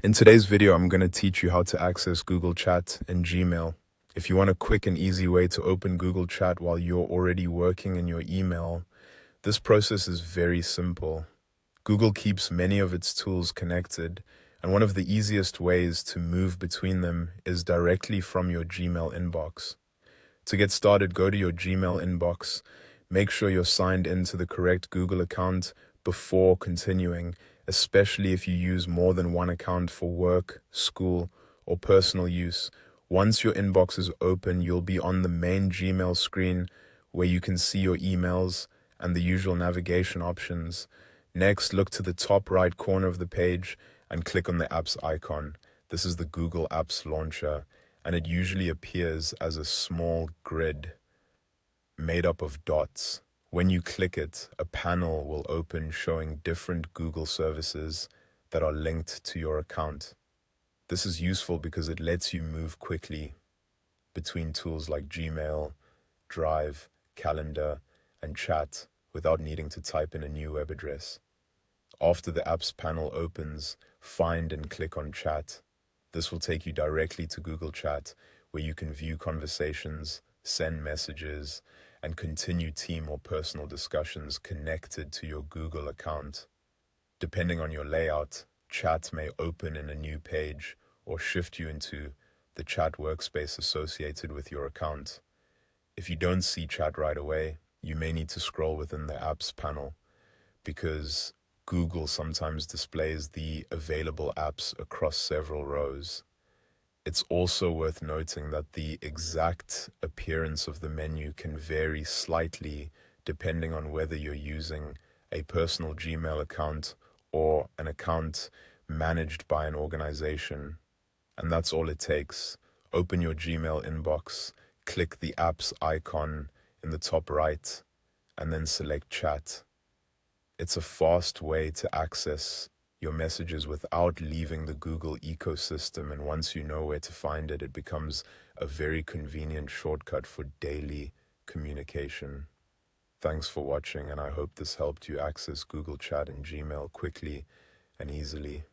In today's video, I'm going to teach you how to access Google Chat in Gmail. If you want a quick and easy way to open Google Chat while you're already working in your email, this process is very simple. Google keeps many of its tools connected, and one of the easiest ways to move between them is directly from your Gmail inbox. To get started, go to your Gmail inbox. Make sure you're signed into the correct Google account before continuing, especially if you use more than one account for work, school, or personal use. Once your inbox is open, you'll be on the main Gmail screen where you can see your emails and the usual navigation options. Next, look to the top right corner of the page and click on the apps icon. This is the Google Apps Launcher, and it usually appears as a small grid made up of dots. When you click it, a panel will open showing different Google services that are linked to your account. This is useful because it lets you move quickly between tools like Gmail, Drive, Calendar, and Chat without needing to type in a new web address. After the apps panel opens, find and click on Chat. This will take you directly to Google Chat, where you can view conversations, send messages, and continue team or personal discussions connected to your Google account. Depending on your layout, Chat may open in a new page or shift you into the chat workspace associated with your account. If you don't see Chat right away, you may need to scroll within the apps panel because Google sometimes displays the available apps across several rows. It's also worth noting that the exact appearance of the menu can vary slightly depending on whether you're using a personal Gmail account or an account managed by an organization. And that's all it takes. Open your Gmail inbox, click the apps icon in the top right, and then select Chat. It's a fast way to access your messages without leaving the Google ecosystem, and once you know where to find it, it becomes a very convenient shortcut for daily communication. Thanks for watching, and I hope this helped you access Google Chat and Gmail quickly and easily.